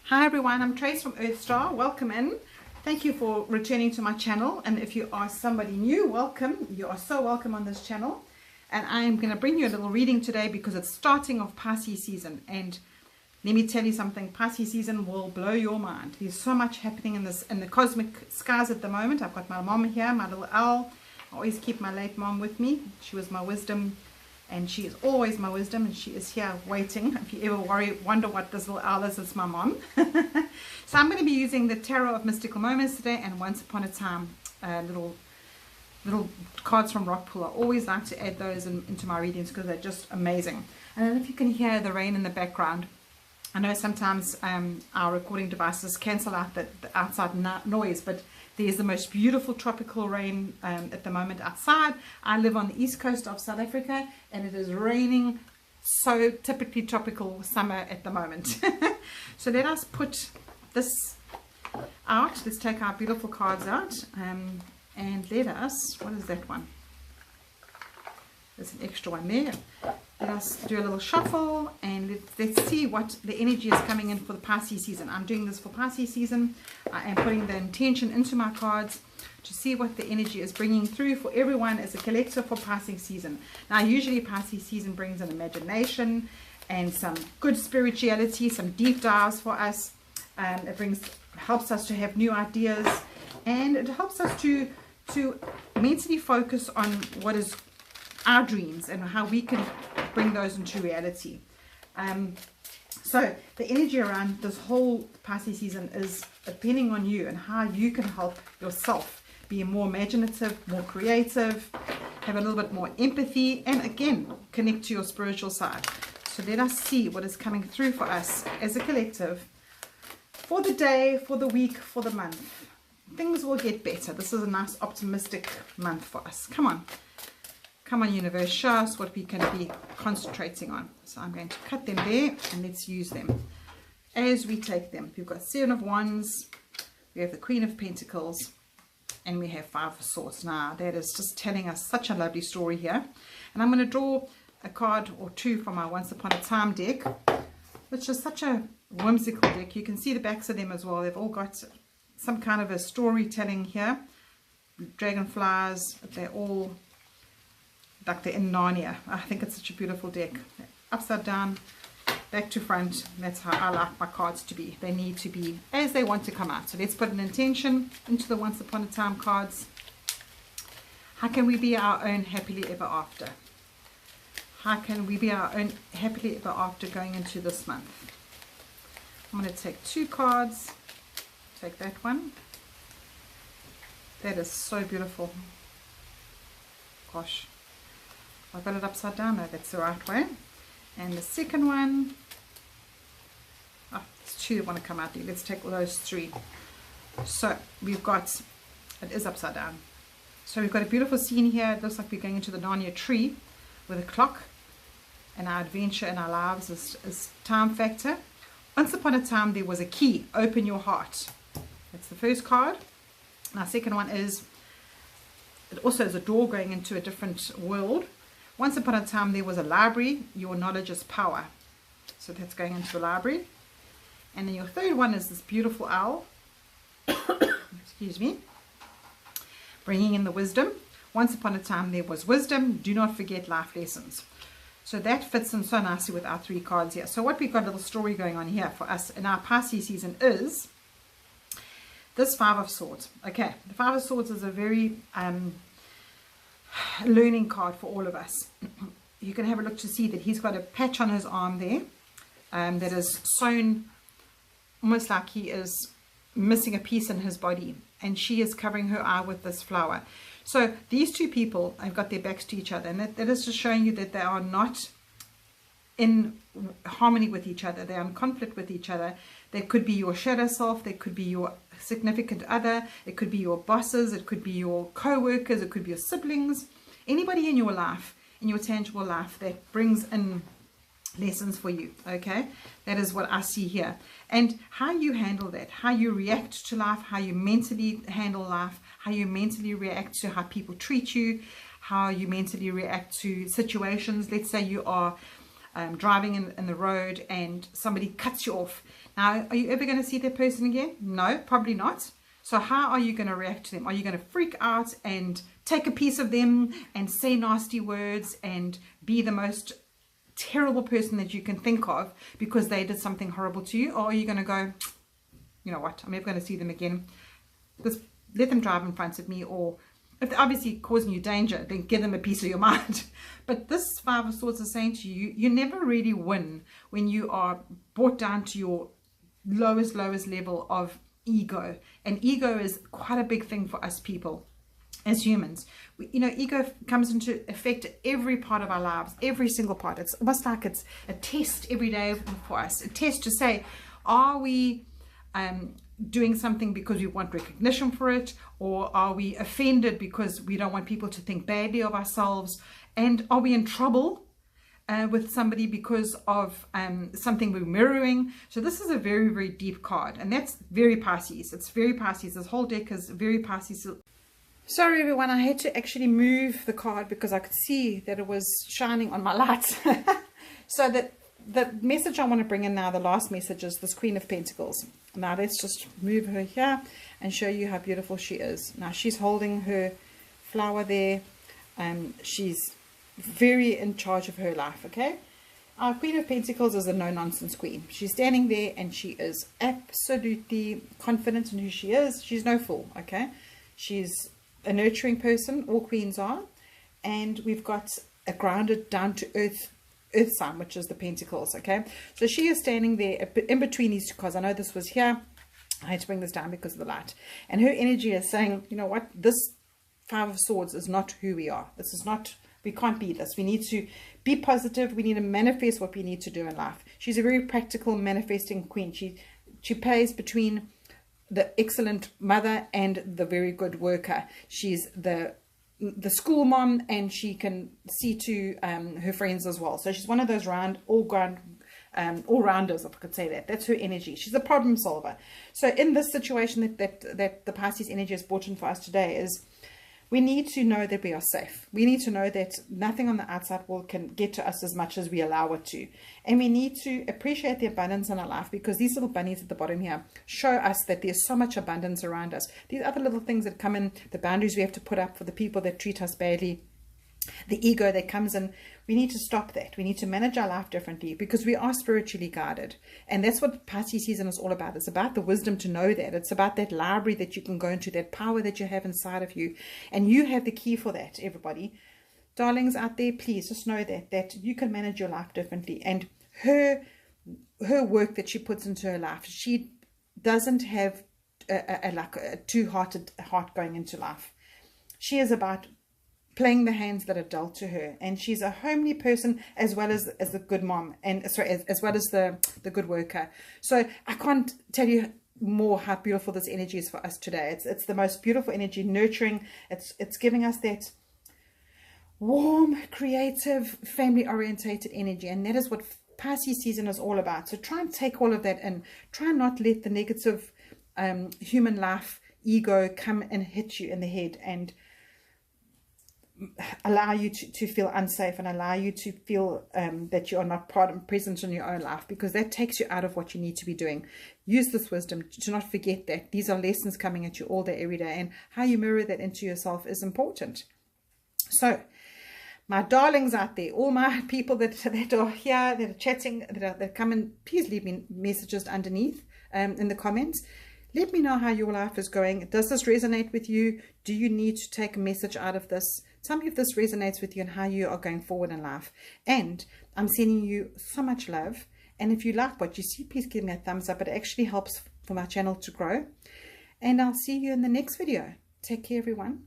Hi everyone, I'm Trace from Earthstar. Welcome in. Thank you for returning to my channel, and if you are somebody new, welcome. You are so welcome on this channel, and I am going to bring you a little reading today because it's starting off Pisces season, and let me tell you something, Pisces season will blow your mind. There's so much happening in the cosmic skies at the moment. I've got my mom here, my little owl. I always keep my late mom with me. She was my wisdom, and she is always my wisdom, and she is here waiting. If you ever wonder what this little owl is, it's my mom. So I'm going to be using the Tarot of Mystical Moments today and Once Upon a Time little cards from Rockpool. I always like to add those into my readings because they're just amazing. I don't know if you can hear the rain in the background. I know sometimes our recording devices cancel out the outside noise, but there's the most beautiful tropical rain at the moment outside. I live on the east coast of South Africa, and it is raining, so typically tropical summer at the moment. So let us put this out. Let's take our beautiful cards out, and let us, what is that one? There's an extra one there. Let us do a little shuffle, and let's see what the energy is coming in for the Pisces season. I'm doing this for Pisces season. I am putting the intention into my cards to see what the energy is bringing through for everyone as a collective for Pisces season. Now, usually Pisces season brings an imagination and some good spirituality, some deep dives for us. It helps us to have new ideas, and it helps us to mentally focus on what is our dreams and how we can bring those into reality. So the energy around this whole Pisces season is depending on you and how you can help yourself be more imaginative, more creative, have a little bit more empathy, and again, connect to your spiritual side. So let us see what is coming through for us as a collective for the day, for the week, for the month. Things will get better. This is a nice optimistic month for us. Come on. Come on, universe, show us what we can be concentrating on. So I'm going to cut them there, and let's use them as we take them. We've got Seven of Wands, we have the Queen of Pentacles, and we have Five of Swords. Now, that is just telling us such a lovely story here. And I'm going to draw a card or two from our Once Upon a Time deck, which is such a whimsical deck. You can see the backs of them as well. They've all got some kind of a storytelling here. Dragonflies, they're all like they're in Narnia. I think it's such a beautiful deck. Upside down, back to front. That's how I like my cards to be. They need to be as they want to come out. So let's put an intention into the Once Upon a Time cards. How can we be our own happily ever after? How can we be our own happily ever after going into this month? I'm going to take two cards. Take that one. That is so beautiful. Gosh. I've got it upside down. No, that's the right way. And the second one, oh, there's two that want to come out there. Let's take all those three. So we've got, it is upside down. So we've got a beautiful scene here. It looks like we're going into the Narnia tree with a clock, and our adventure in our lives is time factor. Once upon a time, there was a key. Open your heart. That's the first card. And our second one is, it also is a door going into a different world. Once upon a time, there was a library. Your knowledge is power. So that's going into the library. And then your third one is this beautiful owl. Excuse me. Bringing in the wisdom. Once upon a time, there was wisdom. Do not forget life lessons. So that fits in so nicely with our three cards here. So what we've got a little story going on here for us in our Pisces season is this Five of Swords. Okay, the Five of Swords is a very learning card for all of us. You can have a look to see that he's got a patch on his arm there that is sewn almost like he is missing a piece in his body, and she is covering her eye with this flower. So these two people have got their backs to each other, and that is just showing you that they are not in harmony with each other. They're in conflict with each other. They could be your shadow self, they could be your significant other, it could be your bosses, it could be your co-workers, it could be your siblings, anybody in your life, in your tangible life that brings in lessons for you. Okay, that is what I see here. And how you handle that, how you react to life, how you mentally handle life, how you mentally react to how people treat you, how you mentally react to situations. Let's say you are driving in the road and somebody cuts you off. Now, are you ever going to see that person again? No, probably not. So how are you going to react to them? Are you going to freak out and take a piece of them and say nasty words and be the most terrible person that you can think of because they did something horrible to you? Or are you going to go, you know what, I'm never going to see them again. Just let them drive in front of me, or if they're obviously causing you danger, then give them a piece of your mind. But this Five of Swords is saying to you, you never really win when you are brought down to your lowest level of ego. And ego is quite a big thing for us people as humans. You know, ego comes into effect every part of our lives, every single part. It's almost like it's a test every day for us, a test to say, are we doing something because we want recognition for it, or are we offended because we don't want people to think badly of ourselves, and are we in trouble with somebody because of something we're mirroring? So this is a very deep card, and that's very Pisces. It's very Pisces. This whole deck is very Pisces. Sorry everyone, I had to actually move the card because I could see that it was shining on my lights. So that the message I want to bring in now, the last message, is this Queen of Pentacles. Now let's just move her here and show you how beautiful she is. Now she's holding her flower there, and she's very in charge of her life. Okay, our Queen of Pentacles is a no-nonsense queen. She's standing there and she is absolutely confident in who she is. She's no fool. Okay, she's a nurturing person. All queens are. And we've got a grounded, down to earth sign, which is the Pentacles. Okay, so she is standing there in between these two cards. I know this was here. I had to bring this down because of the light, and her energy is saying, you know what, this Five of Swords is not who we are. This is not, we can't be this. We need to be positive. We need to manifest what we need to do in life. She's a very practical manifesting queen. She plays between the excellent mother and the very good worker. She's the school mom, and she can see to her friends as well. So she's one of those all-rounders, if I could say that. That's her energy. She's a problem solver. So in this situation that the Pisces energy has brought in for us today is, we need to know that we are safe. We need to know that nothing on the outside world can get to us as much as we allow it to. And we need to appreciate the abundance in our life, because these little bunnies at the bottom here show us that there's so much abundance around us. These other little things that come in, the boundaries we have to put up for the people that treat us badly, the ego that comes in, we need to stop that. We need to manage our life differently, because we are spiritually guided. And that's what Pisces season is all about. It's about the wisdom to know that. It's about that library that you can go into, that power that you have inside of you. And you have the key for that, everybody. Darlings out there, please just know that you can manage your life differently. And her work that she puts into her life, she doesn't have a two-hearted heart going into life. She is about playing the hands that are dealt to her, and she's a homely person as well as a good mom, and sorry, as well as the good worker. So I can't tell you more how beautiful this energy is for us today. It's the most beautiful energy, nurturing. It's giving us that warm, creative, family orientated energy, and that is what Pisces season is all about. So try and take all of that in. Try and not let the negative human life ego come and hit you in the head and allow you to feel unsafe, and allow you to feel that you are not part and present in your own life, because that takes you out of what you need to be doing. Use this wisdom to not forget that these are lessons coming at you all day, every day, and how you mirror that into yourself is important. So my darlings out there, all my people that are here, that are chatting, that come in, please leave me messages underneath in the comments. Let me know how your life is going. Does this resonate with you? Do you need to take a message out of this? Tell me if this resonates with you and how you are going forward in life. And I'm sending you so much love. And if you like what you see, please give me a thumbs up. It actually helps for my channel to grow. And I'll see you in the next video. Take care, everyone.